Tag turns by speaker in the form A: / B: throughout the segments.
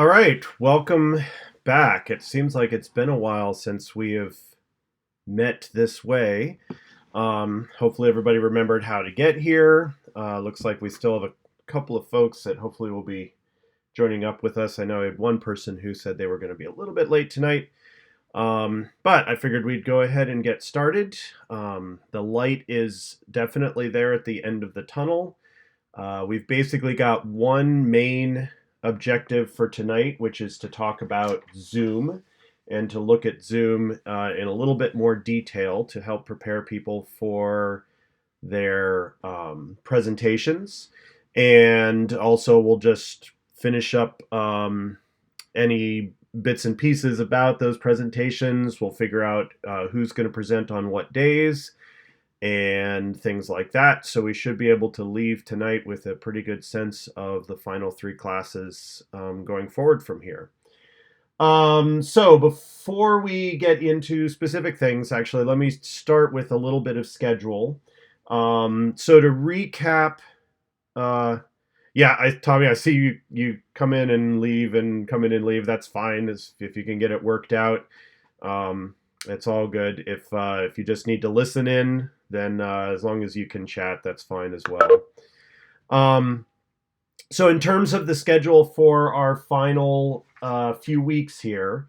A: All right, welcome back. It seems like it's been a while since we have met this way. Hopefully, everybody remembered how to get here. Looks like we still have a couple of folks that hopefully will be joining up with us. I know I had one person who said they were going to be a little bit late tonight, but I figured we'd go ahead and get started. The light is definitely there at the end of the tunnel. We've basically got one main objective for tonight, which is to talk about Zoom and to look at Zoom in a little bit more detail to help prepare people for their presentations. And also, we'll just finish up any bits and pieces about those presentations. We'll figure out who's going to present on what days and things like that. So we should be able to leave tonight with a pretty good sense of the final three classes going forward from here. So before we get into specific things, actually, let me start with a little bit of schedule. So to recap, Tommy, I see you come in and leave and come in and leave. That's fine, if you can get it worked out. It's all good. If you just need to listen in, then as long as you can chat, that's fine as well. So in terms of the schedule for our final few weeks here,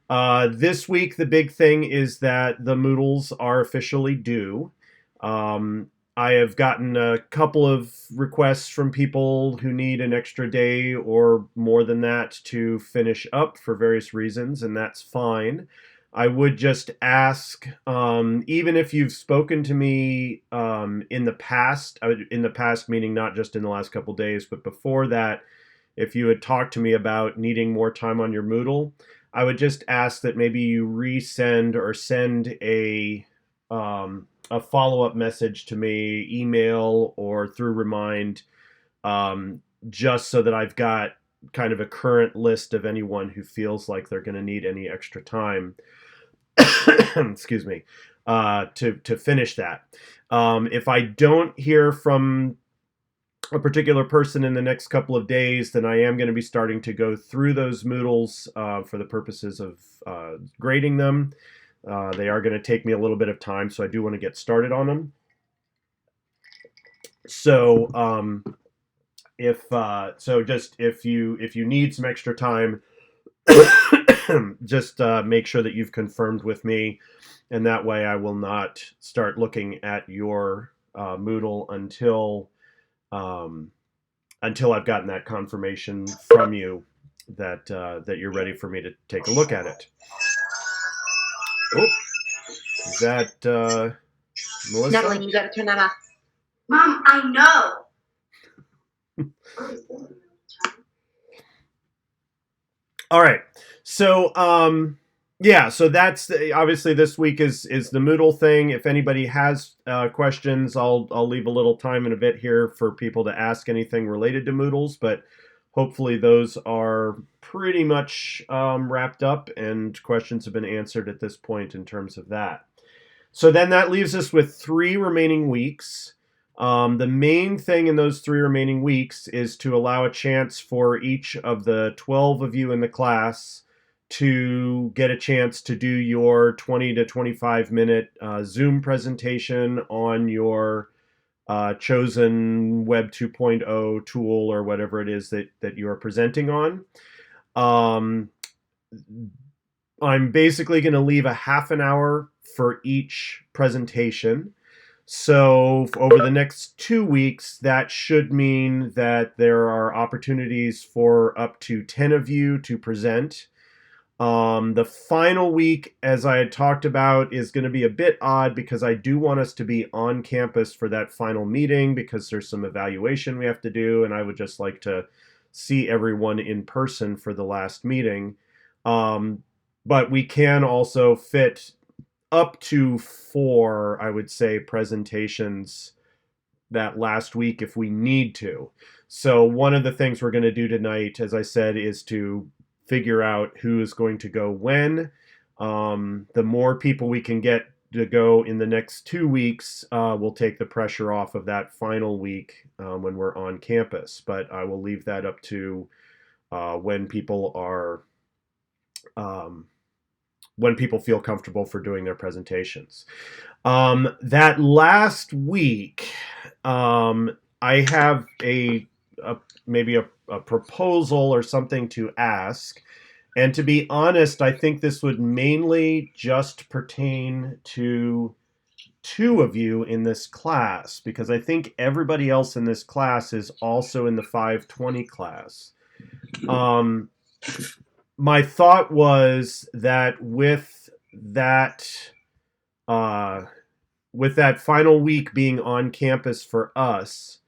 A: this week the big thing is that the Moodles are officially due. I have gotten a couple of requests from people who need an extra day or more than that to finish up for various reasons, and that's fine. I would just ask, even if you've spoken to me in the past meaning not just in the last couple days, but before that, if you had talked to me about needing more time on your Moodle, I would just ask that maybe you resend or send a follow-up message to me, email or through Remind, just so that I've got kind of a current list of anyone who feels like they're going to need any extra time. Excuse me, to finish that. If I don't hear from a particular person in the next couple of days, then I am going to be starting to go through those Moodles for the purposes of grading them. They are going to take me a little bit of time, so I do want to get started on them. So if you need some extra time, just make sure that you've confirmed with me, and that way I will not start looking at your Moodle until I've gotten that confirmation from you that you're ready for me to take a look at it. Oh, is that Melissa?
B: Snuggling, you got to turn that off.
C: Mom, I know.
A: All right. So, so that's obviously this week is the Moodle thing. If anybody has questions, I'll leave a little time in a bit here for people to ask anything related to Moodles, but hopefully those are pretty much wrapped up and questions have been answered at this point in terms of that. So then that leaves us with 3 remaining weeks. The main thing in those 3 remaining weeks is to allow a chance for each of the 12 of you in the class to get a chance to do your 20 to 25 minute Zoom presentation on your chosen Web 2.0 tool or whatever it is that you are presenting on. I'm basically going to leave a half an hour for each presentation. So over the next 2 weeks, that should mean that there are opportunities for up to 10 of you to present. The final week, as I had talked about, is going to be a bit odd because I do want us to be on campus for that final meeting because there's some evaluation we have to do, and I would just like to see everyone in person for the last meeting. But we can also fit up to 4, I would say, presentations that last week if we need to. So one of the things we're going to do tonight, as I said, is to figure out who is going to go when. The more people we can get to go in the next 2 weeks, will take the pressure off of that final week when we're on campus. But I will leave that up to when people are um, when people feel comfortable for doing their presentations. That last week, I have a maybe a proposal or something to ask. And to be honest, I think this would mainly just pertain to two of you in this class, because I think everybody else in this class is also in the 520 class. Um, my thought was that uh, with that final week being on campus for us,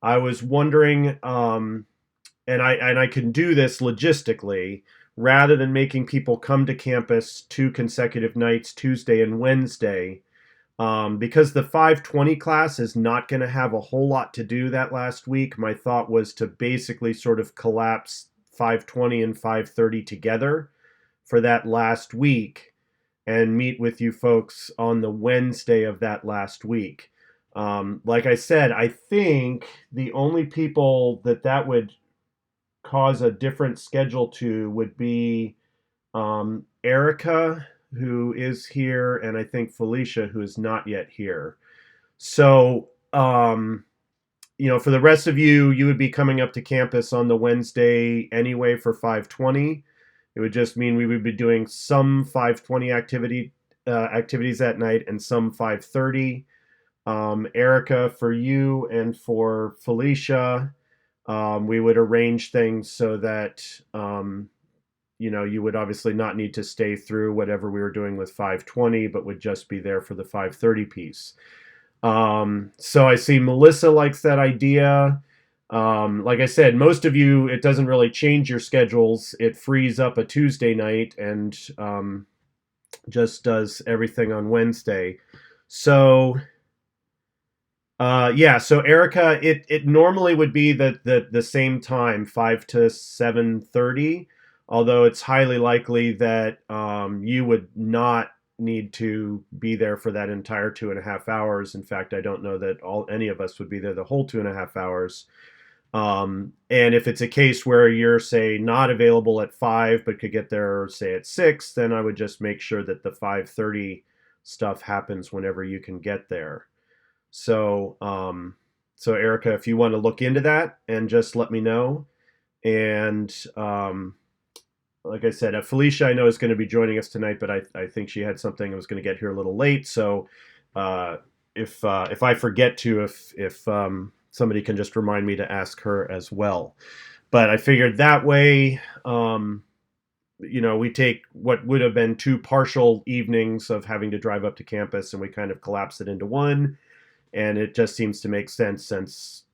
A: I was wondering, and I can do this logistically, rather than making people come to campus 2 consecutive nights, Tuesday and Wednesday, because the 520 class is not going to have a whole lot to do that last week. My thought was to basically sort of collapse 520 and 530 together for that last week and meet with you folks on the Wednesday of that last week. Like I said, I think the only people that would cause a different schedule to would be Erica, who is here, and I think Felicia, who is not yet here. So, for the rest of you, you would be coming up to campus on the Wednesday anyway for 520. It would just mean we would be doing some 520 activities that night and some 530. Erica, for you and for Felicia, we would arrange things so that you would obviously not need to stay through whatever we were doing with 520, but would just be there for the 530 piece. So I see Melissa likes that idea. Like I said, most of you, it doesn't really change your schedules. It frees up a Tuesday night and just does everything on Wednesday. So so Erica, it normally would be the same time, 5 to 7:30, although it's highly likely that you would not need to be there for that entire 2.5 hours. In fact, I don't know that any of us would be there the whole 2.5 hours. And if it's a case where you're, say, not available at 5 but could get there, say, at 6, then I would just make sure that the 5:30 stuff happens whenever you can get there. So, Erica, if you want to look into that and just let me know. And like I said, Felicia, I know, is going to be joining us tonight, but I think she had something and was going to get here a little late. So if I forget to, if somebody can just remind me to ask her as well. But I figured that way, we take what would have been 2 partial evenings of having to drive up to campus, and we kind of collapse it into one. And it just seems to make sense since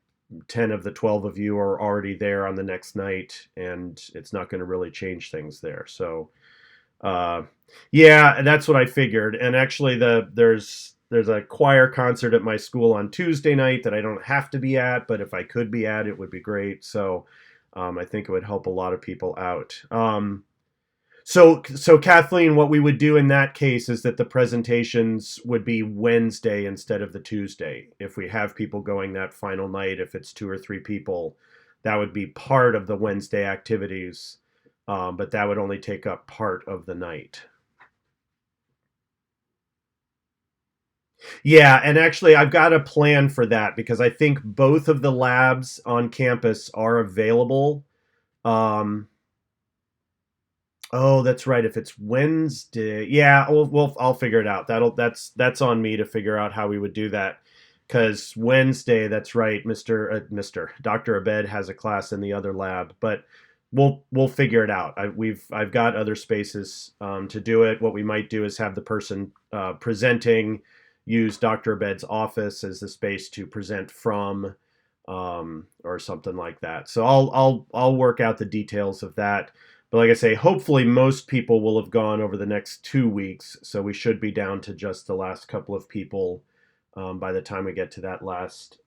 A: 10 of the 12 of you are already there on the next night, and it's not going to really change things there. So, yeah, that's what I figured. And actually, there's a choir concert at my school on Tuesday night that I don't have to be at, but if I could be at, it would be great. So, I think it would help a lot of people out. So Kathleen, what we would do in that case is that the presentations would be Wednesday instead of the Tuesday. If we have people going that final night, if it's 2 or 3 people, that would be part of the Wednesday activities, but that would only take up part of the night. Yeah, and actually I've got a plan for that because I think both of the labs on campus are available. Oh, that's right. If it's Wednesday, yeah, I'll figure it out. That's on me to figure out how we would do that. Because Wednesday, that's right, Mister Dr. Abed has a class in the other lab, but we'll figure it out. I've got other spaces to do it. What we might do is have the person presenting use Dr. Abed's office as the space to present from, or something like that. So I'll work out the details of that. But like I say, hopefully most people will have gone over the next 2 weeks, so we should be down to just the last couple of people by the time we get to that last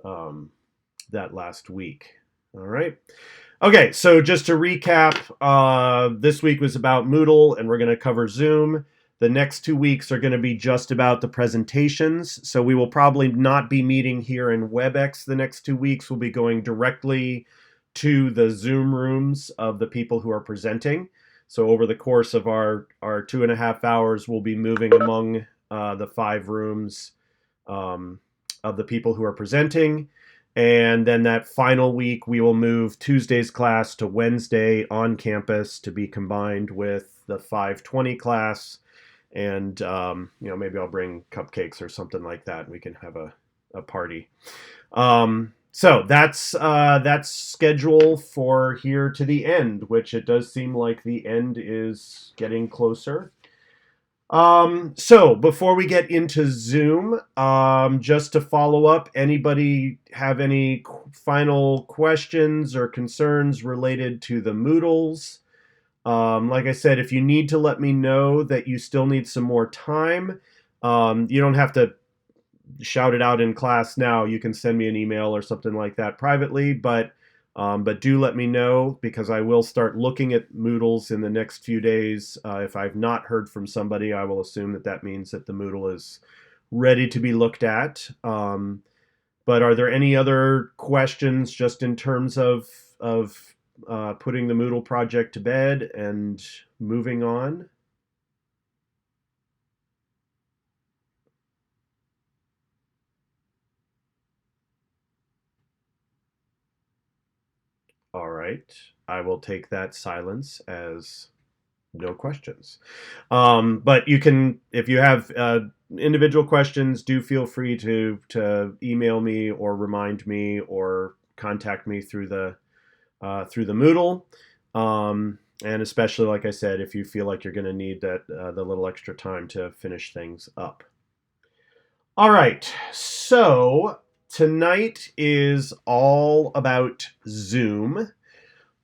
A: week. All right. Okay, so just to recap, this week was about Moodle, and we're going to cover Zoom. The next 2 weeks are going to be just about the presentations, so we will probably not be meeting here in WebEx the next 2 weeks. We'll be going directly to the Zoom rooms of the people who are presenting. So over the course of our 2.5 hours, we'll be moving among the 5 rooms of the people who are presenting. And then that final week, we will move Tuesday's class to Wednesday on campus to be combined with the 520 class. And, maybe I'll bring cupcakes or something like that. And we can have a party. So that's schedule for here to the end, which it does seem like the end is getting closer. So before we get into Zoom, just to follow up, anybody have any final questions or concerns related to the Moodles? Like I said, if you need to let me know that you still need some more time, you don't have to shout it out in class now. You can send me an email or something like that privately, but do let me know, because I will start looking at Moodles in the next few days. If I've not heard from somebody, I will assume that means that the Moodle is ready to be looked at. But are there any other questions just in terms of putting the Moodle project to bed and moving on? All right. I will take that silence as no questions. But you can, if you have individual questions, do feel free to email me or remind me or contact me through the Moodle. And especially, like I said, if you feel like you're going to need that the little extra time to finish things up. All right. So tonight is all about Zoom.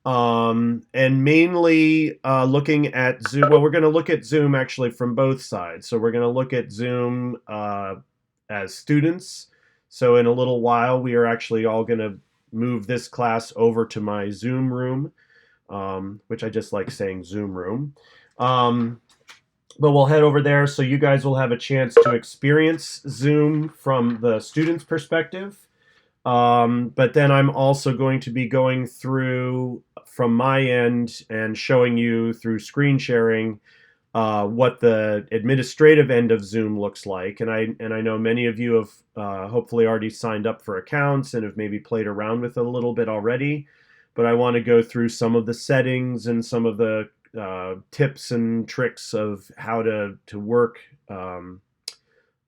A: And mainly looking at Zoom. Well, we're going to look at Zoom actually from both sides. So we're going to look at Zoom as students. So in a little while, we are actually all going to move this class over to my Zoom room, which I just like saying Zoom room. But we'll head over there so you guys will have a chance to experience Zoom from the student's perspective. But then I'm also going to be going through from my end and showing you through screen sharing what the administrative end of Zoom looks like. And I know many of you have hopefully already signed up for accounts and have maybe played around with it a little bit already. But I want to go through some of the settings and some of the tips and tricks of how to work a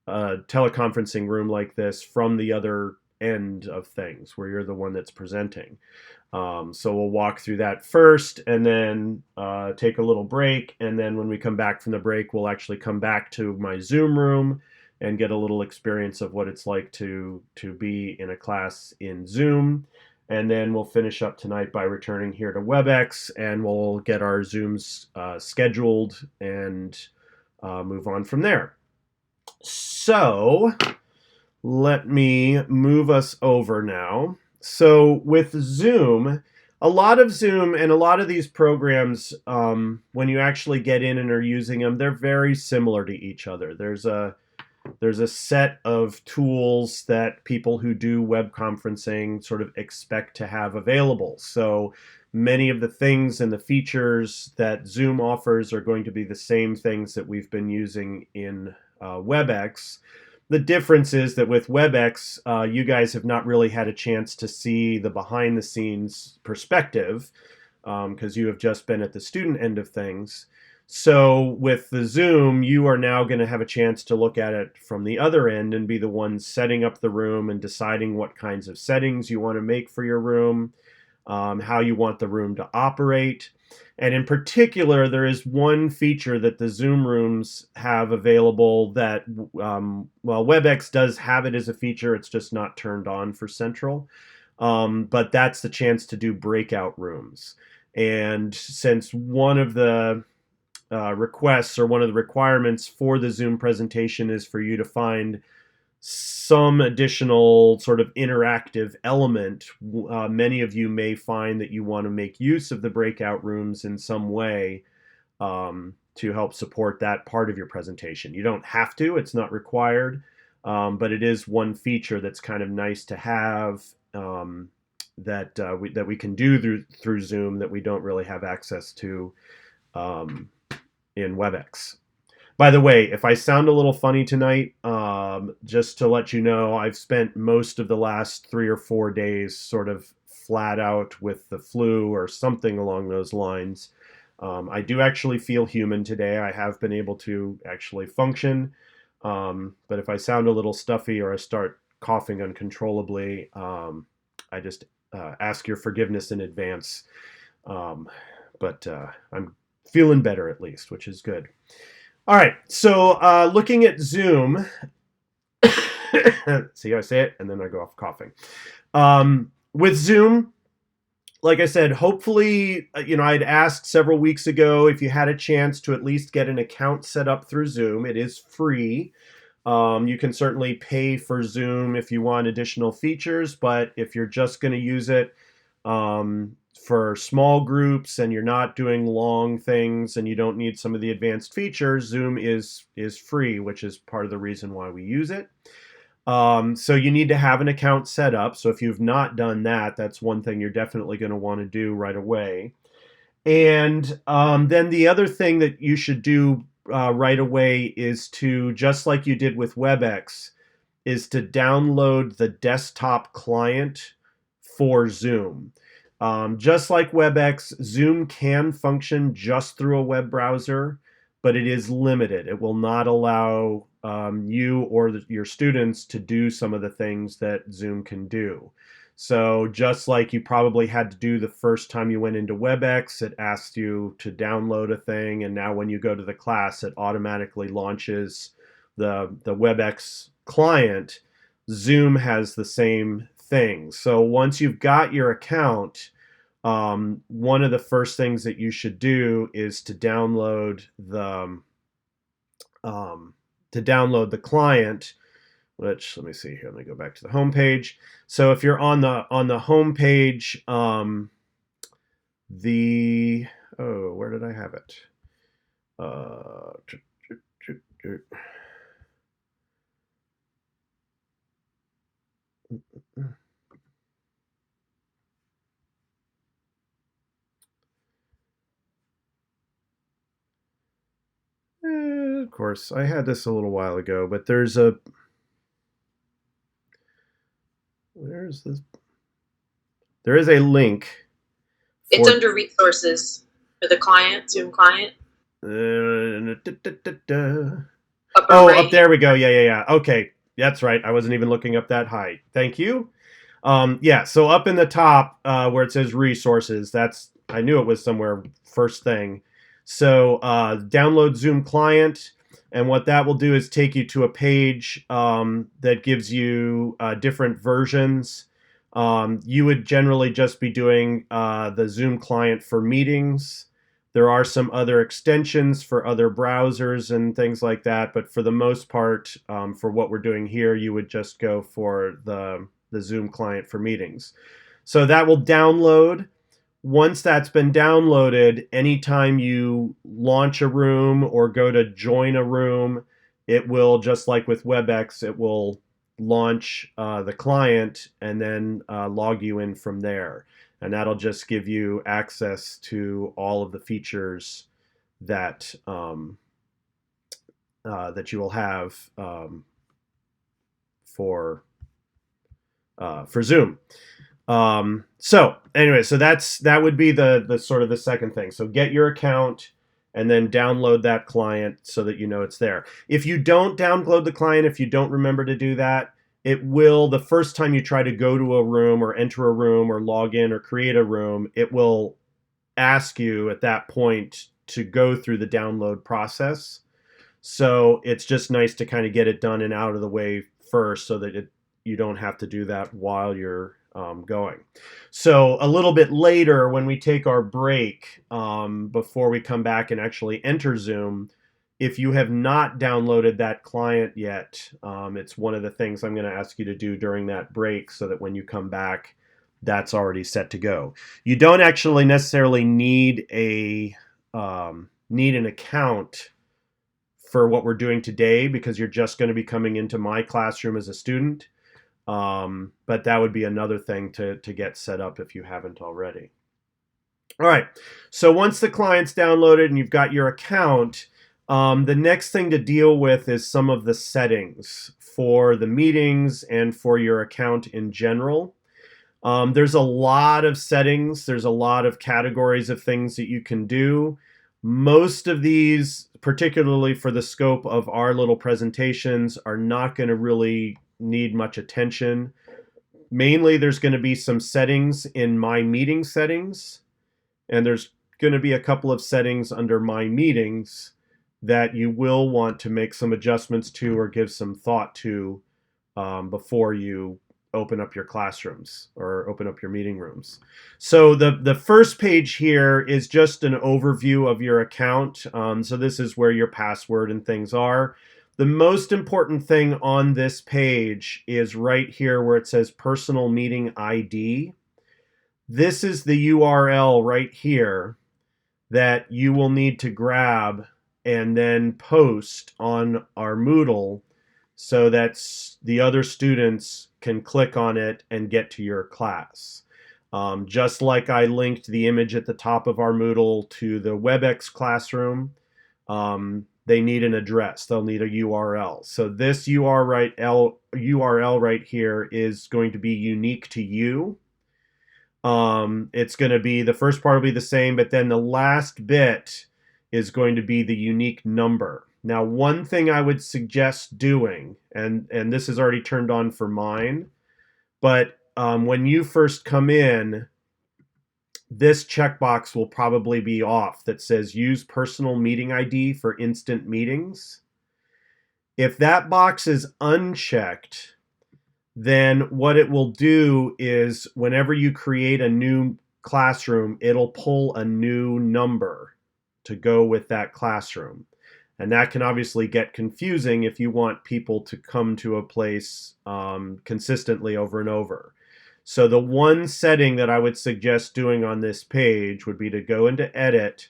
A: teleconferencing room like this from the other end of things, where you're the one that's presenting. So we'll walk through that first, and then take a little break, and then when we come back from the break, we'll actually come back to my Zoom room and get a little experience of what it's like to be in a class in Zoom. And then we'll finish up tonight by returning here to WebEx, and we'll get our Zooms scheduled and move on from there. So let me move us over now. So with Zoom, a lot of Zoom and a lot of these programs, when you actually get in and are using them, they're very similar to each other. There's a set of tools that people who do web conferencing sort of expect to have available. So many of the things and the features that Zoom offers are going to be the same things that we've been using in WebEx. The difference is that with WebEx, you guys have not really had a chance to see the behind the scenes perspective, because you have just been at the student end of things. So with the Zoom, you are now going to have a chance to look at it from the other end and be the one setting up the room and deciding what kinds of settings you want to make for your room, how you want the room to operate. And in particular, there is one feature that the Zoom rooms have available that, WebEx does have it as a feature. It's just not turned on for Central. But that's the chance to do breakout rooms. And since one of the requests or one of the requirements for the Zoom presentation is for you to find some additional sort of interactive element, many of you may find that you want to make use of the breakout rooms in some way to help support that part of your presentation. You don't have to, it's not required, but it is one feature that's kind of nice to have that we can do through Zoom that we don't really have access to um, in WebEx. By the way, if I sound a little funny tonight, just to let you know, I've spent most of the last 3 or 4 days sort of flat out with the flu or something along those lines. I do actually feel human today. I have been able to actually function. But if I sound a little stuffy or I start coughing uncontrollably, I just ask your forgiveness in advance. Um, but I'm feeling better at least, which is good. All right, so looking at Zoom, see how I say it, and then I go off coughing. With Zoom, like I said, hopefully, I'd asked several weeks ago if you had a chance to at least get an account set up through Zoom. It is free. You can certainly pay for Zoom if you want additional features, but if you're just going to use it for small groups and you're not doing long things and you don't need some of the advanced features, Zoom is free, which is part of the reason why we use it. So you need to have an account set up. So if you've not done that, that's one thing you're definitely going to want to do right away. And then the other thing that you should do right away is to, just like you did with WebEx, is to download the desktop client for Zoom. Just like WebEx, Zoom can function just through a web browser, but it is limited. It will not allow you or your students to do some of the things that Zoom can do. So just like you probably had to do the first time you went into WebEx, it asked you to download a thing, and now when you go to the class, it automatically launches the WebEx client. Zoom has the same thing. So once you've got your account, one of the first things that you should do is to download the client. Which, let me see here. Let me go back to the home page. So if you're on the home page, where did I have it? Of course, I had this a little while ago, but where's this? There is a link.
B: It's under resources for the client, Zoom client.
A: Up there we go. Yeah. Okay, that's right. I wasn't even looking up that high. Thank you. Yeah, so up in the top where it says resources, I knew it was somewhere first thing. So download Zoom client, and what that will do is take you to a page that gives you different versions. You would generally just be doing the Zoom client for meetings. There are some other extensions for other browsers and things like that, but for the most part, for what we're doing here, you would just go for the Zoom client for meetings. So that will download. Once that's been downloaded, anytime you launch a room or go to join a room, it will, just like with WebEx, it will launch the client and then log you in from there. And that'll just give you access to all of the features that that you will have for Zoom. So anyway, so that would be the sort of the second thing. So get your account and then download that client so that you know it's there. If you don't download the client, if you don't remember to do that, it will, the first time you try to go to a room or enter a room or log in or create a room, it will ask you at that point to go through the download process. So it's just nice to kind of get it done and out of the way first so that you don't have to do that while you're going. So a little bit later, when we take our break, before we come back and actually enter Zoom, if you have not downloaded that client yet, it's one of the things I'm going to ask you to do during that break so that when you come back, that's already set to go. You don't actually necessarily need an account for what we're doing today because you're just going to be coming into my classroom as a student. But that would be another thing to get set up if you haven't already. All right, so once the client's downloaded and you've got your account, the next thing to deal with is some of the settings for the meetings and for your account in general. There's a lot of settings. There's a lot of categories of things that you can do. Most of these, particularly for the scope of our little presentations, are not going to really need much attention. Mainly, there's going to be some settings in My Meeting settings, and there's going to be a couple of settings under My Meetings that you will want to make some adjustments to or give some thought to before you open up your classrooms or open up your meeting rooms. So the first page here is just an overview of your account. So this is where your password and things are. The most important thing on this page is right here where it says Personal Meeting ID. This is the URL right here that you will need to grab and then post on our Moodle so that the other students can click on it and get to your class. Just like I linked the image at the top of our Moodle to the WebEx classroom, they need an address. They'll need a URL. So this URL right here is going to be unique to you. It's going to be, the first part will be the same, but then the last bit is going to be the unique number. Now, one thing I would suggest doing, and this is already turned on for mine, but when you first come in, this checkbox will probably be off that says use personal meeting ID for instant meetings. If that box is unchecked, then what it will do is whenever you create a new classroom, it'll pull a new number to go with that classroom. And that can obviously get confusing if you want people to come to a place consistently over and over. So the one setting that I would suggest doing on this page would be to go into Edit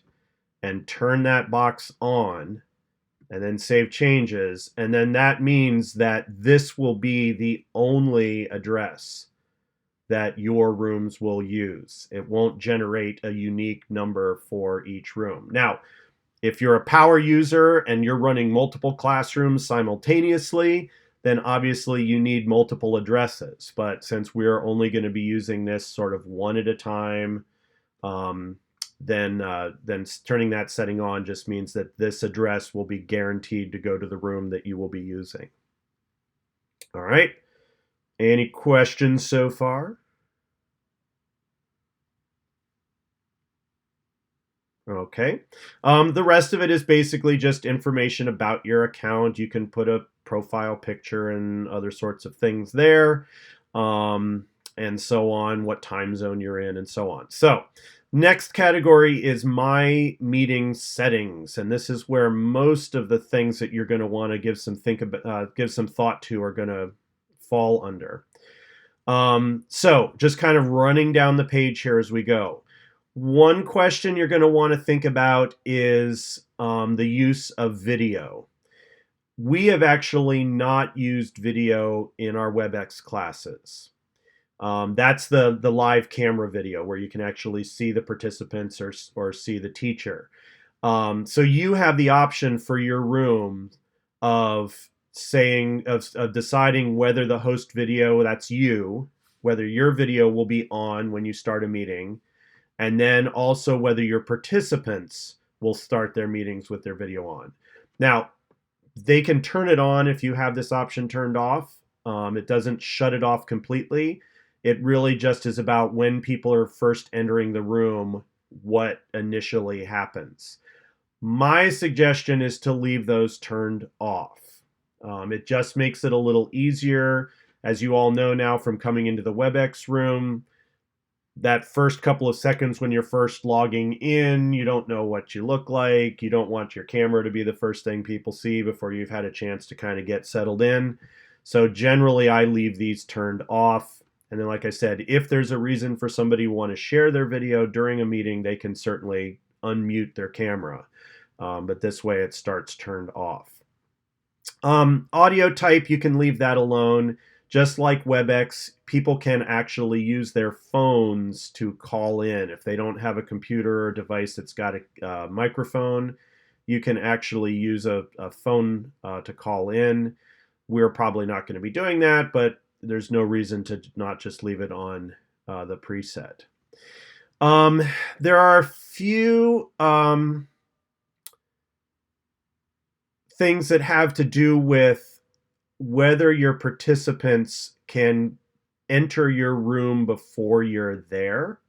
A: and turn that box on and then save changes. And then that means that this will be the only address that your rooms will use. It won't generate a unique number for each room. Now, if you're a power user and you're running multiple classrooms simultaneously, then obviously you need multiple addresses. But since we're only going to be using this sort of one at a time, then turning that setting on just means that this address will be guaranteed to go to the room that you will be using. All right. Any questions so far? Okay. The rest of it is basically just information about your account. You can put a profile picture and other sorts of things there, and so on, what time zone you're in, and so on. So next category is My Meeting settings, and this is where most of the things that you're going to want to give some thought to are going to fall under. So just kind of running down the page here as we go. One question you're going to want to think about is the use of video. We have actually not used video in our WebEx classes. That's the live camera video where you can actually see the participants or see the teacher. So you have the option for your room of deciding whether the host video, that's you, whether your video will be on when you start a meeting, and then also whether your participants will start their meetings with their video on. Now, they can turn it on if you have this option turned off. It doesn't shut it off completely. It really just is about when people are first entering the room, what initially happens. My suggestion is to leave those turned off. It just makes it a little easier. As you all know now from coming into the WebEx room, that first couple of seconds when you're first logging in, you don't know what you look like. You don't want your camera to be the first thing people see before you've had a chance to kind of get settled in. So generally, I leave these turned off. And then, like I said, if there's a reason for somebody to want to share their video during a meeting, they can certainly unmute their camera. But this way it starts turned off. Audio type, you can leave that alone. just like WebEx, people can actually use their phones to call in. If they don't have a computer or device that's got a microphone, you can actually use a phone to call in. We're probably not going to be doing that, but there's no reason to not just leave it on the preset. There are a few things that have to do with whether your participants can enter your room before you're there.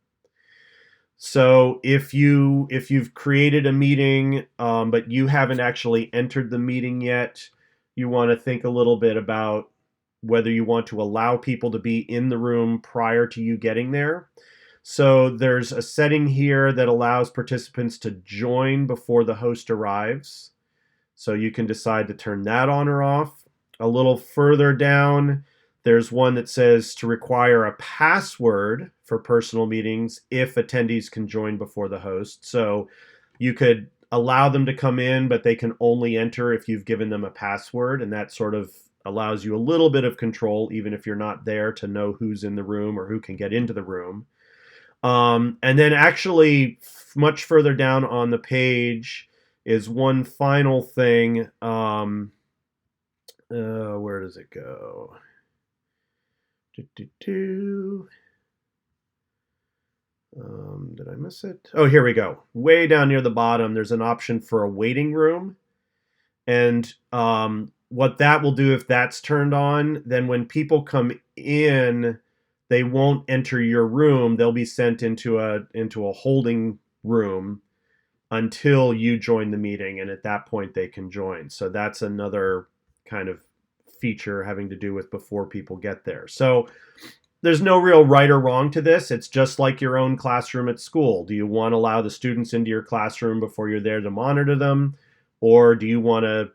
A: So if you've created a meeting, but you haven't actually entered the meeting yet, you want to think a little bit about whether you want to allow people to be in the room prior to you getting there. So there's a setting here that allows participants to join before the host arrives. So you can decide to turn that on or off. A little further down, there's one that says to require a password for personal meetings if attendees can join before the host. So you could allow them to come in, but they can only enter if you've given them a password, and that sort of allows you a little bit of control, even if you're not there, to know who's in the room or who can get into the room. And then actually much further down on the page is one final thing. Where does it go? Did I miss it? Oh, here we go. Way down near the bottom, there's an option for a waiting room. And what that will do, if that's turned on, then when people come in, they won't enter your room. They'll be sent into a holding room until you join the meeting, and at that point they can join. So that's another kind of feature having to do with before people get there. So there's no real right or wrong to this. It's just like your own classroom at school. Do you want to allow the students into your classroom before you're there to monitor them? Or do you want to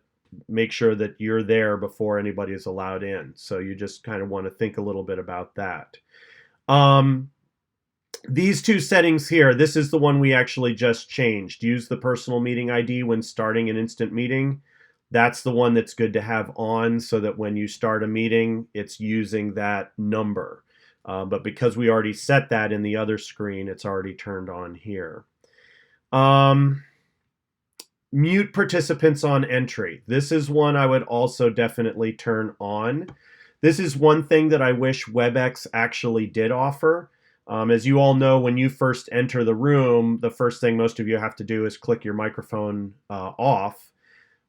A: make sure that you're there before anybody is allowed in? So you just kind of want to think a little bit about that. These two settings here, this is the one we actually just changed. Use the personal meeting ID when starting an instant meeting. That's the one that's good to have on so that when you start a meeting, it's using that number. But because we already set that in the other screen, it's already turned on here. Mute participants on entry. This is one I would also definitely turn on. This is one thing that I wish WebEx actually did offer. As you all know, when you first enter the room, the first thing most of you have to do is click your microphone off.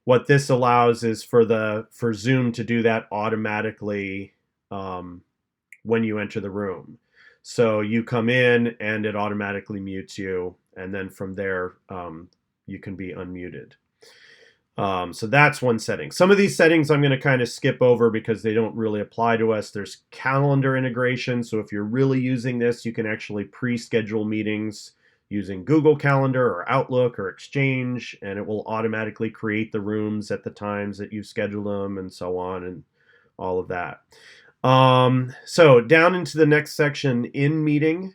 A: What this allows is for Zoom to do that automatically when you enter the room. So you come in and it automatically mutes you, and then from there you can be unmuted. So that's one setting. Some of these settings I'm going to kind of skip over because they don't really apply to us. There's calendar integration. So if you're really using this, you can actually pre-schedule meetings using Google Calendar or Outlook or Exchange, and it will automatically create the rooms at the times that you schedule them and so on and all of that. So down into the next section, in meeting.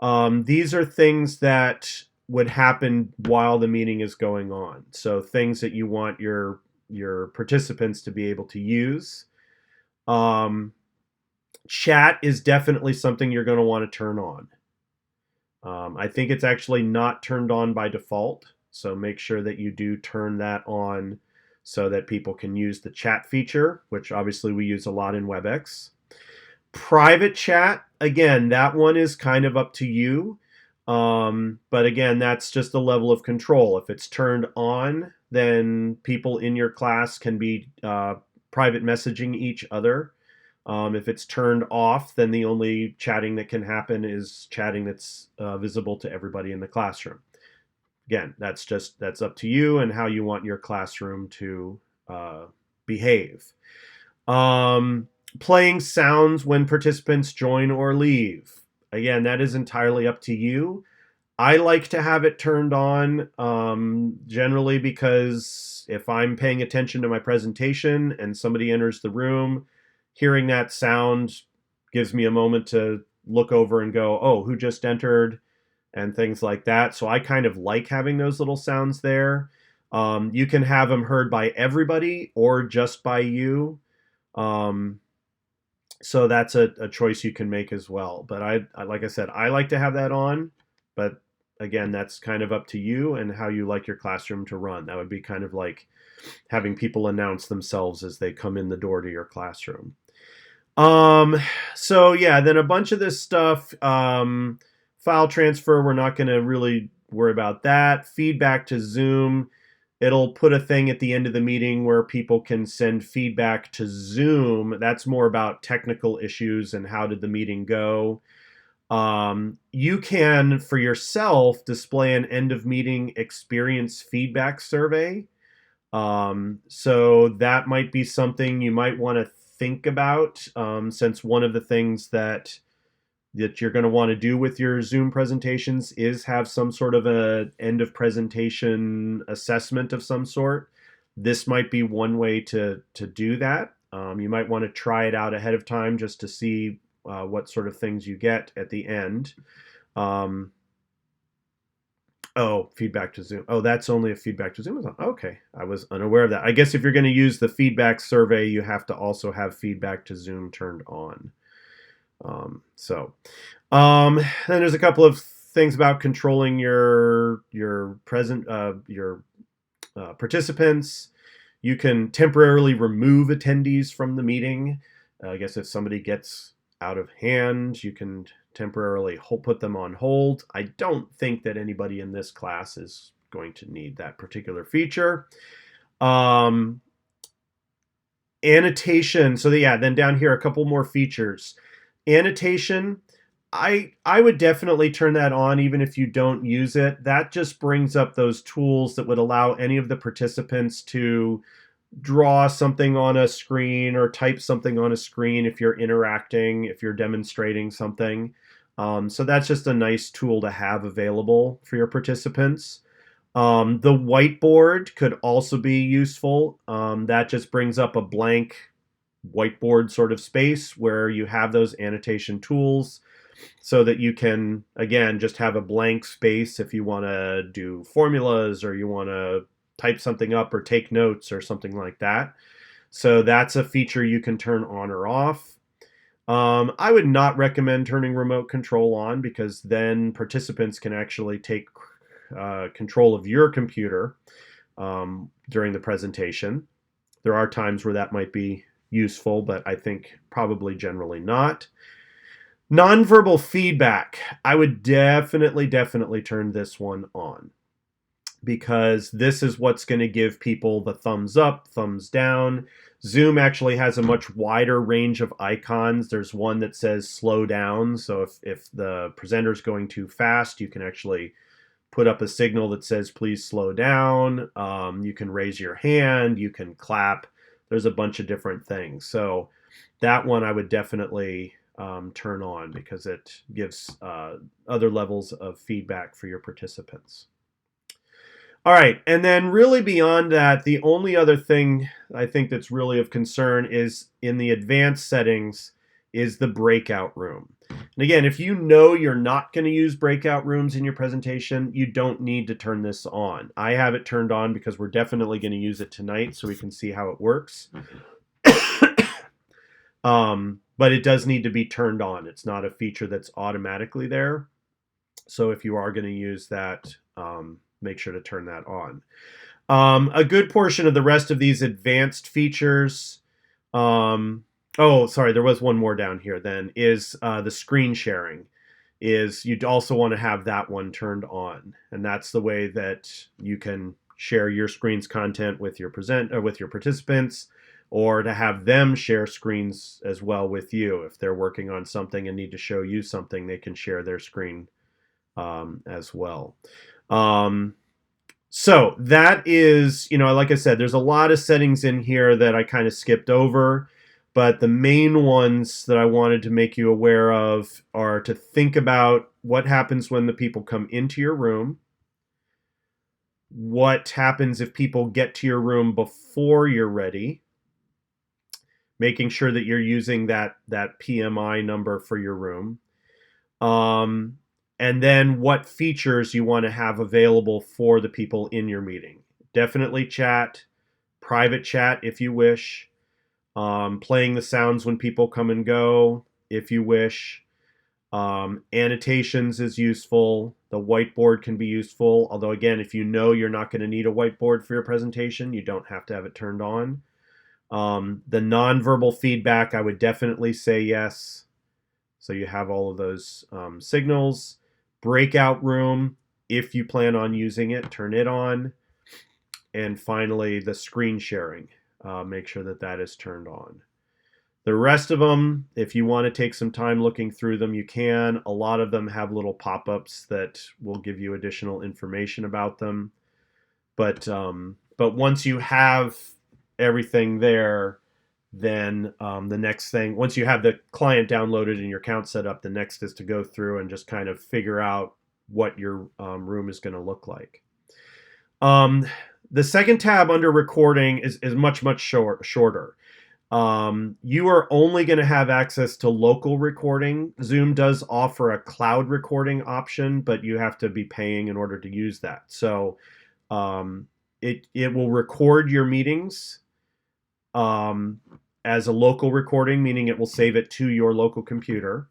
A: These are things that would happen while the meeting is going on. So things that you want your participants to be able to use. Chat is definitely something you're going to want to turn on. I think it's actually not turned on by default, so make sure that you do turn that on so that people can use the chat feature, which obviously we use a lot in WebEx. Private chat, again, that one is kind of up to you. But again, that's just a level of control. If it's turned on, then people in your class can be private messaging each other. If it's turned off, then the only chatting that can happen is chatting that's visible to everybody in the classroom. Again, that's up to you and how you want your classroom to behave. Playing sounds when participants join or leave. Again, that is entirely up to you. I like to have it turned on generally because if I'm paying attention to my presentation and somebody enters the room, hearing that sound gives me a moment to look over and go, oh, who just entered, and things like that. So I kind of like having those little sounds there. You can have them heard by everybody or just by you. So that's a choice you can make as well. But like I said, I like to have that on, but again, that's kind of up to you and how you like your classroom to run. That would be kind of like having people announce themselves as they come in the door to your classroom. Um, so yeah, then a bunch of this stuff, file transfer, we're not going to really worry about that. Feedback to Zoom, it'll put a thing at the end of the meeting where people can send feedback to Zoom. That's more about technical issues and how did the meeting go. You can, for yourself, display an end of meeting experience feedback survey. So that might be something you might want to think about, since one of the things that you're going to want to do with your Zoom presentations is have some sort of a end of presentation assessment of some sort. This might be one way to do that. You might want to try it out ahead of time just to see what sort of things you get at the end. Oh, feedback to Zoom. Oh, that's only a feedback to Zoom. Okay, I was unaware of that. I guess if you're going to use the feedback survey, you have to also have feedback to Zoom turned on. Then there's a couple of things about controlling your participants. You can temporarily remove attendees from the meeting. I guess if somebody gets out of hand, you can temporarily put them on hold. I don't think that anybody in this class is going to need that particular feature. Annotation. So yeah, then down here, a couple more features. Annotation, I would definitely turn that on even if you don't use it. That just brings up those tools that would allow any of the participants to draw something on a screen or type something on a screen if you're interacting, if you're demonstrating something. So that's just a nice tool to have available for your participants. The whiteboard could also be useful. That just brings up a blank whiteboard sort of space where you have those annotation tools so that you can, again, just have a blank space if you want to do formulas or you want to type something up or take notes or something like that. So that's a feature you can turn on or off. I would not recommend turning remote control on because then participants can actually take control of your computer during the presentation. There are times where that might be useful, but I think probably generally not. Nonverbal feedback. I would definitely turn this one on because this is what's going to give people the thumbs up, thumbs down. Zoom actually has a much wider range of icons. There's one that says slow down. So if the presenter's going too fast, you can actually put up a signal that says please slow down. You can raise your hand, you can clap. There's a bunch of different things. So that one I would definitely turn on because it gives other levels of feedback for your participants. All right, and then really beyond that, the only other thing I think that's really of concern is in the advanced settings is the breakout room. And again, if you know you're not going to use breakout rooms in your presentation, you don't need to turn this on. I have it turned on because we're definitely going to use it tonight so we can see how it works. But it does need to be turned on. It's not a feature that's automatically there. So if you are going to use that, make sure to turn that on. A good portion of the rest of these advanced features, oh, sorry, there was one more down here then, is the screen sharing. Is you'd also want to have that one turned on. And that's the way that you can share your screen's content with your participants, or to have them share screens as well with you. If they're working on something and need to show you something, they can share their screen as well. So that is, like I said, there's a lot of settings in here that I kind of skipped over, but the main ones that I wanted to make you aware of are to think about what happens when the people come into your room, what happens if people get to your room before you're ready, making sure that you're using that PMI number for your room, and then what features you want to have available for the people in your meeting. Definitely chat, private chat if you wish. playing the sounds when people come and go, if you wish. Annotations is useful. The whiteboard can be useful, although again, if you know you're not going to need a whiteboard for your presentation, you don't have to have it turned on. The nonverbal feedback, I would definitely say yes. So you have all of those signals. Breakout room, if you plan on using it, turn it on. And finally, the screen sharing. Make sure that that is turned on. The rest of them, if you want to take some time looking through them, you can. A lot of them have little pop-ups that will give you additional information about them. But once you have everything there, then the next thing, once you have the client downloaded and your account set up, the next is to go through and just kind of figure out what your room is going to look like. The second tab under recording is much shorter. You are only going to have access to local recording. Zoom does offer a cloud recording option, but you have to be paying in order to use that. So it will record your meetings as a local recording, meaning it will save it to your local computer.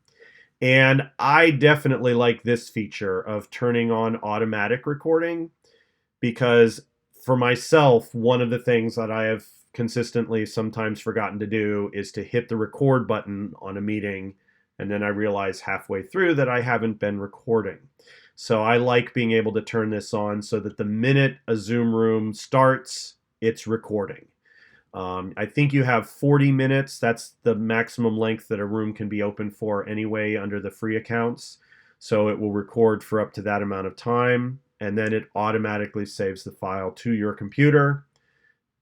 A: And I definitely like this feature of turning on automatic recording, because for myself, one of the things that I have consistently sometimes forgotten to do is to hit the record button on a meeting, and then I realize halfway through that I haven't been recording. So I like being able to turn this on so that the minute a Zoom room starts, it's recording. I think you have 40 minutes. That's the maximum length that a room can be open for anyway under the free accounts. So it will record for up to that amount of time, and then it automatically saves the file to your computer,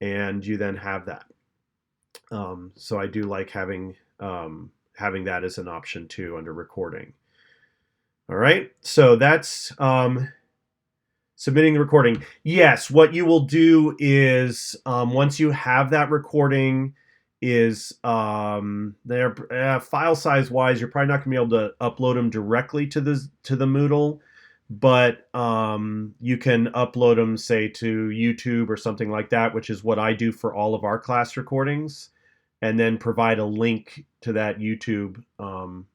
A: and you then have that. So I do like having that as an option too under recording. All right, so that's submitting the recording. Yes, what you will do is once you have that recording, is they're file size wise, you're probably not going to be able to upload them directly to the Moodle, but you can upload them, say, to YouTube or something like that, which is what I do for all of our class recordings, and then provide a link to that YouTube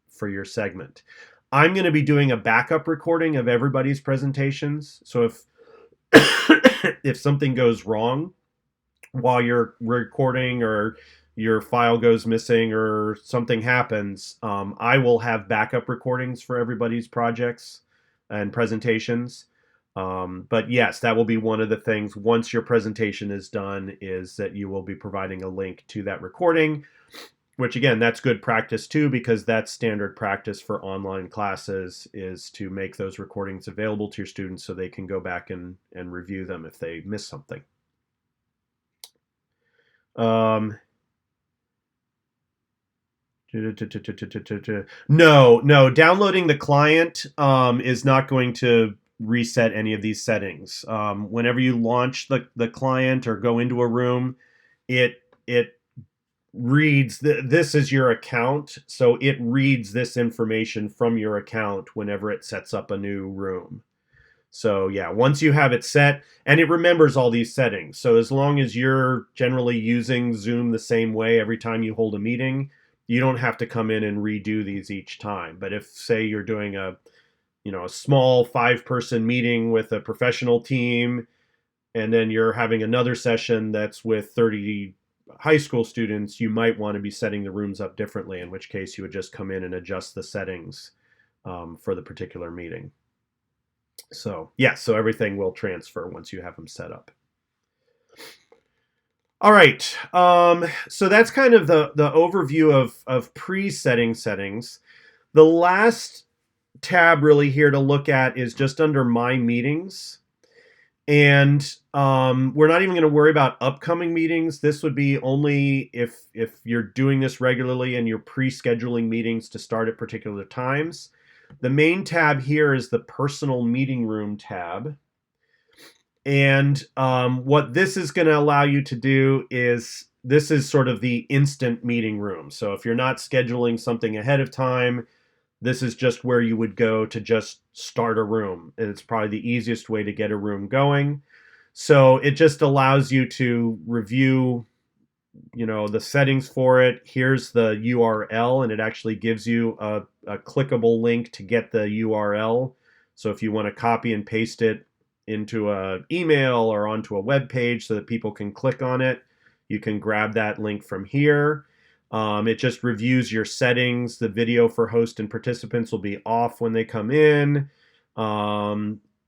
A: for your segment. I'm going to be doing a backup recording of everybody's presentations. So if if something goes wrong while you're recording, or your file goes missing or something happens, I will have backup recordings for everybody's projects and presentations. But yes, that will be one of the things once your presentation is done, is that you will be providing a link to that recording, which again, that's good practice too, because that's standard practice for online classes, is to make those recordings available to your students so they can go back and review them if they miss something. No, downloading the client is not going to reset any of these settings. Whenever you launch the client or go into a room, it reads this is your account, so it reads this information from your account whenever it sets up a new room. So yeah, once you have it set, and it remembers all these settings, so as long as you're generally using Zoom the same way every time you hold a meeting, you don't have to come in and redo these each time. But if, say, you're doing a small 5-person meeting with a professional team, and then you're having another session that's with 30 high school students, you might want to be setting the rooms up differently, in which case you would just come in and adjust the settings for the particular meeting. So yeah, so everything will transfer once you have them set up. All right, so that's kind of the overview of pre-setting settings. The last tab really here to look at is just under My Meetings. And we're not even going to worry about upcoming meetings. This would be only if you're doing this regularly and you're pre-scheduling meetings to start at particular times. The main tab here is the Personal Meeting Room tab. And what this is going to allow you to do is, this is sort of the instant meeting room. So if you're not scheduling something ahead of time, this is just where you would go to just start a room. And it's probably the easiest way to get a room going. So it just allows you to review the settings for it. Here's the URL, and it actually gives you a clickable link to get the URL. So if you want to copy and paste it into an email or onto a web page so that people can click on it, you can grab that link from here. It just reviews your settings. The video for host and participants will be off when they come in.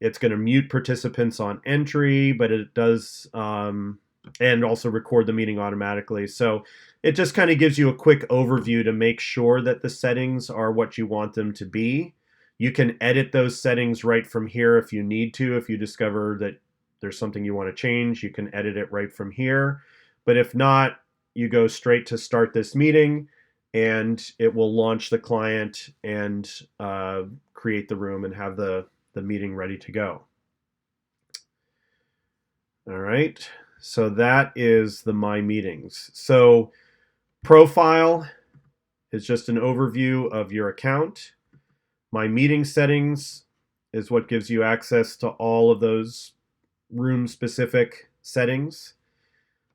A: It's going to mute participants on entry, but it does, and also record the meeting automatically. So it just kind of gives you a quick overview to make sure that the settings are what you want them to be. You can edit those settings right from here if you need to. If you discover that there's something you want to change, you can edit it right from here. But if not, you go straight to start this meeting, and it will launch the client and create the room and have the meeting ready to go. All right, so that is the My Meetings. So profile is just an overview of your account. My Meeting settings is what gives you access to all of those room-specific settings.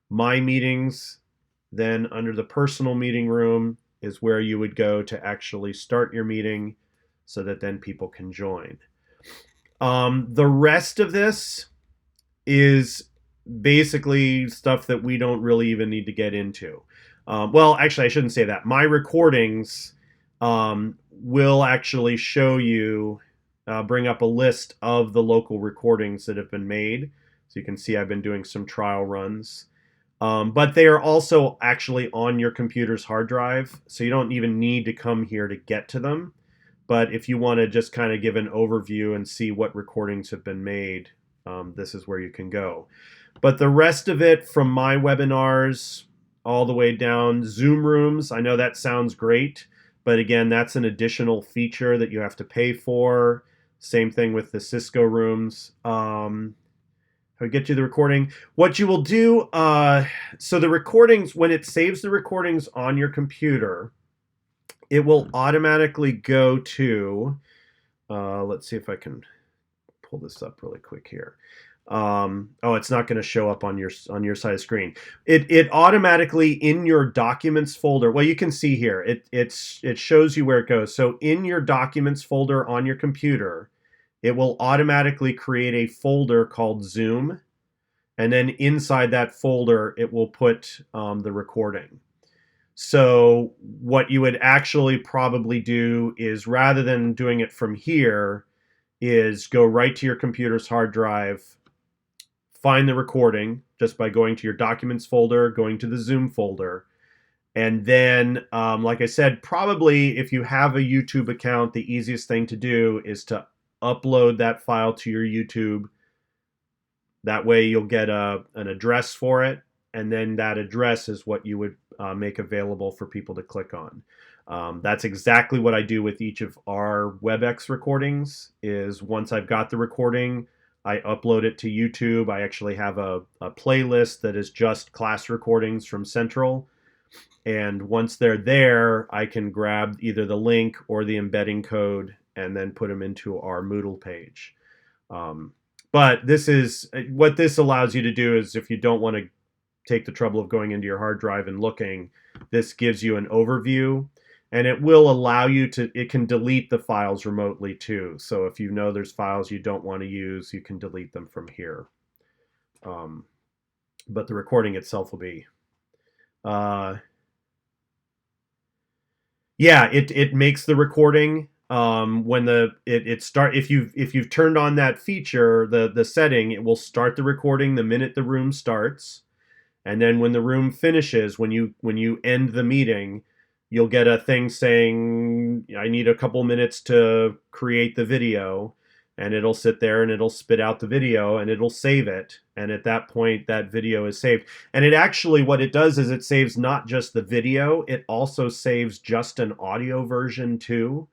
A: My Meetings, then under the personal meeting room, is where you would go to actually start your meeting so that then people can join. The rest of this is basically stuff that we don't really even need to get into. Well, actually, I shouldn't say that. My recordings will actually show you, bring up a list of the local recordings that have been made. So you can see I've been doing some trial runs. But they are also actually on your computer's hard drive, so you don't even need to come here to get to them. But if you want to just kind of give an overview and see what recordings have been made, this is where you can go. But the rest of it, from my webinars all the way down, Zoom rooms, I know that sounds great, but again, that's an additional feature that you have to pay for. Same thing with the Cisco rooms. I'll get you the recording. What you will do, so the recordings, when it saves the recordings on your computer, it will automatically go to, let's see if I can pull this up really quick here. Oh, it's not going to show up on your side of the screen. It automatically in your documents folder. Well, you can see here. It shows you where it goes. So in your documents folder on your computer, it will automatically create a folder called Zoom, and then inside that folder, it will put the recording. So what you would actually probably do is, rather than doing it from here, is go right to your computer's hard drive, find the recording just by going to your documents folder, going to the Zoom folder, and then, like I said, probably if you have a YouTube account, the easiest thing to do is to upload that file to your YouTube. That way you'll get an address for it, and then that address is what you would make available for people to click on. That's exactly what I do with each of our WebEx recordings. Is once I've got the recording, I upload it to YouTube. I actually have a playlist that is just class recordings from Central. And once they're there, I can grab either the link or the embedding code and then put them into our Moodle page. But this is what this allows you to do. Is if you don't want to take the trouble of going into your hard drive and looking, this gives you an overview, and it will allow you to, it can delete the files remotely too. So if you know there's files you don't want to use, you can delete them from here. But the recording itself will be, yeah, it makes the recording when it start, if you've turned on that feature, the setting, it will start the recording the minute the room starts. And then when the room finishes, when you end the meeting, you'll get a thing saying, I need a couple minutes to create the video, and it'll sit there and it'll spit out the video and it'll save it. And at that point, that video is saved. And it actually, what it does is it saves not just the video, it also saves just an audio version too.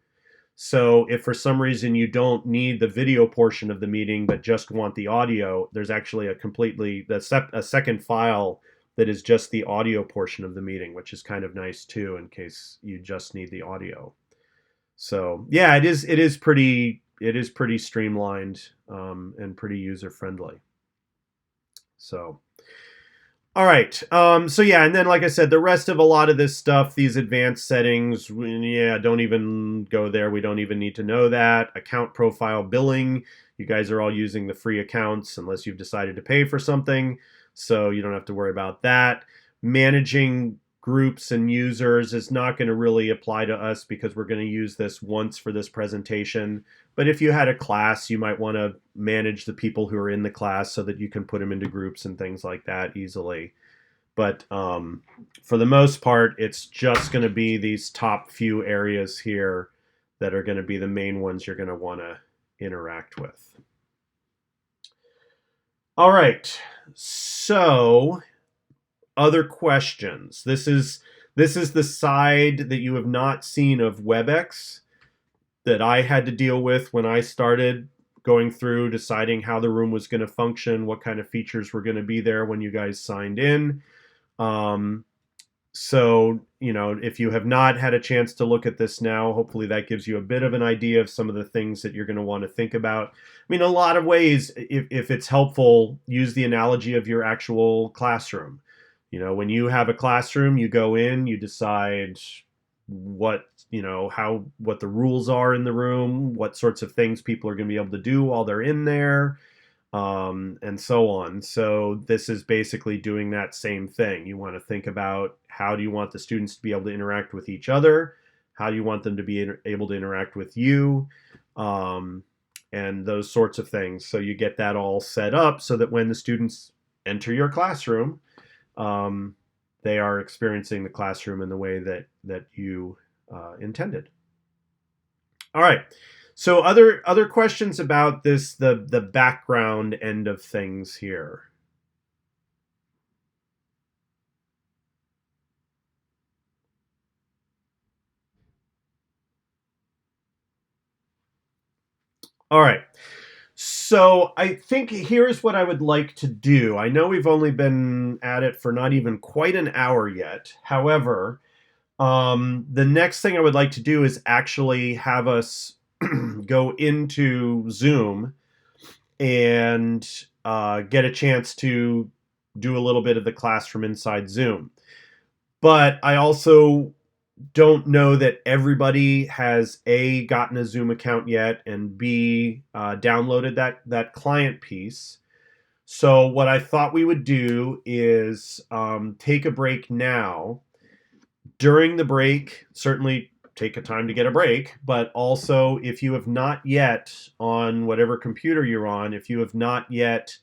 A: So if for some reason you don't need the video portion of the meeting but just want the audio, there's actually a second file that is just the audio portion of the meeting, which is kind of nice too, in case you just need the audio. So yeah, it is pretty streamlined and pretty user friendly. So All right. So yeah, and then like I said, the rest of a lot of this stuff, these advanced settings, yeah, don't even go there. We don't even need to know that. Account profile billing. You guys are all using the free accounts unless you've decided to pay for something. So you don't have to worry about that. Managing groups and users is not going to really apply to us because we're going to use this once for this presentation. But if you had a class, you might want to manage the people who are in the class so that you can put them into groups and things like that easily. But for the most part, it's just going to be these top few areas here that are going to be the main ones you're going to want to interact with. All right, so other questions. This is the side that you have not seen of WebEx that I had to deal with when I started going through deciding how the room was going to function, what kind of features were going to be there when you guys signed in. So, you know, if you have not had a chance to look at this now, hopefully that gives you a bit of an idea of some of the things that you're going to want to think about. I mean, a lot of ways, if it's helpful, use the analogy of your actual classroom. You know, when you have a classroom, you go in, you decide what, you know, what the rules are in the room, what sorts of things people are going to be able to do while they're in there, and so on. So this is basically doing that same thing. You want to think about how do you want the students to be able to interact with each other? How do you want them to be able to interact with you? And those sorts of things. So you get that all set up so that when the students enter your classroom, they are experiencing the classroom in the way that you intended. All right. So other questions about this, the background end of things here. All right. So I think here's what I would like to do. I know we've only been at it for not even quite an hour yet. However, the next thing I would like to do is actually have us go into Zoom and get a chance to do a little bit of the class from inside Zoom. But I also don't know that everybody has A, gotten a Zoom account yet, and B, downloaded that client piece. So what I thought we would do is take a break now. During the break, certainly take a time to get a break, but also if you have not yet, on whatever computer you're on, if you have not yet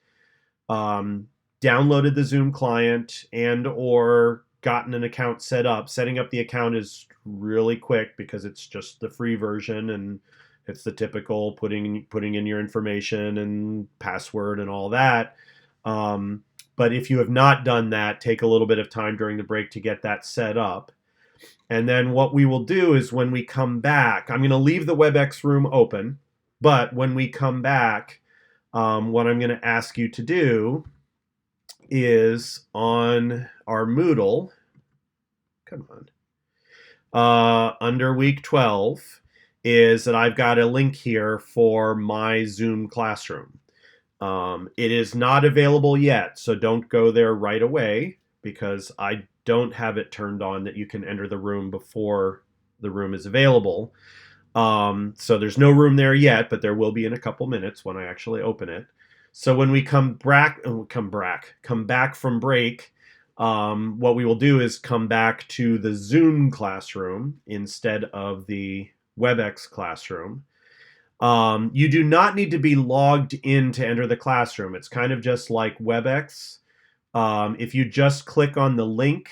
A: downloaded the Zoom client and or gotten an account set up, setting up the account is really quick because it's just the free version and it's the typical putting in your information and password and all that. But if you have not done that, take a little bit of time during the break to get that set up. And then what we will do is when we come back, I'm going to leave the WebEx room open, but when we come back, what I'm going to ask you to do is on our Moodle, come on, under week 12, is that I've got a link here for my Zoom classroom. It is not available yet, so don't go there right away because I don't have it turned on that you can enter the room before the room is available. So there's no room there yet, but there will be in a couple minutes when I actually open it. So when we come back from break, what we will do is come back to the Zoom classroom instead of the WebEx classroom. You do not need to be logged in to enter the classroom. It's kind of just like WebEx. If you just click on the link,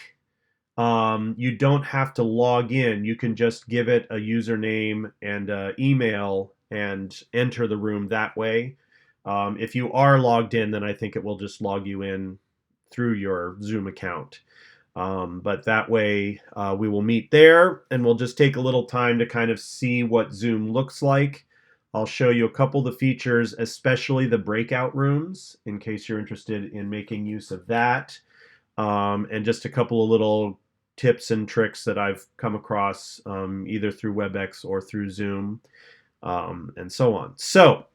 A: you don't have to log in. You can just give it a username and email and enter the room that way. If you are logged in, then I think it will just log you in through your Zoom account. But that way we will meet there and we'll just take a little time to kind of see what Zoom looks like. I'll show you a couple of the features, especially the breakout rooms, in case you're interested in making use of that. And just a couple of little tips and tricks that I've come across either through WebEx or through Zoom, and so on. So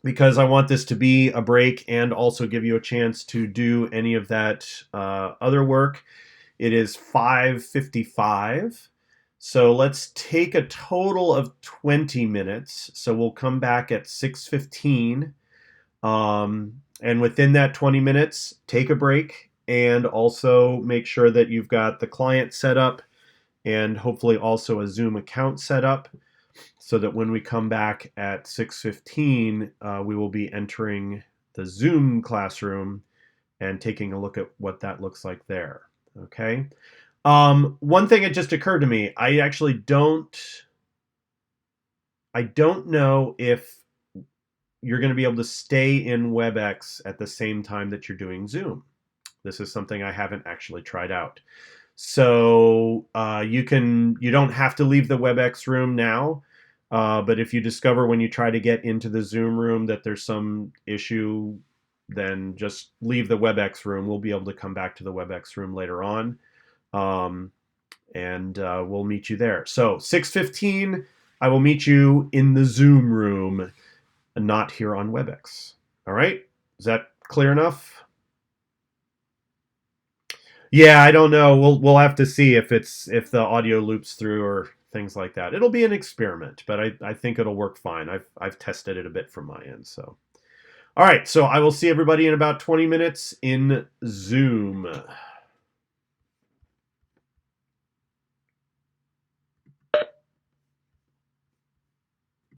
A: because I want this to be a break and also give you a chance to do any of that other work. It is 5:55. So let's take a total of 20 minutes. So we'll come back at 6:15. And within that 20 minutes, take a break and also make sure that you've got the client set up and hopefully also a Zoom account set up so that when we come back at 6:15, we will be entering the Zoom classroom and taking a look at what that looks like there. Okay. One thing that just occurred to me, I actually don't know if you're going to be able to stay in WebEx at the same time that you're doing Zoom. This is something I haven't actually tried out. So you don't have to leave the WebEx room now, but if you discover when you try to get into the Zoom room that there's some issue, then just leave the WebEx room. We'll be able to come back to the WebEx room later on, and we'll meet you there. So 6:15, I will meet you in the Zoom room, not here on WebEx. All right? Is that clear enough? Yeah, I don't know. We'll have to see if the audio loops through or things like that. It'll be an experiment, but I think it'll work fine. I've tested it a bit from my end. So, all right. So I will see everybody in about 20 minutes in Zoom.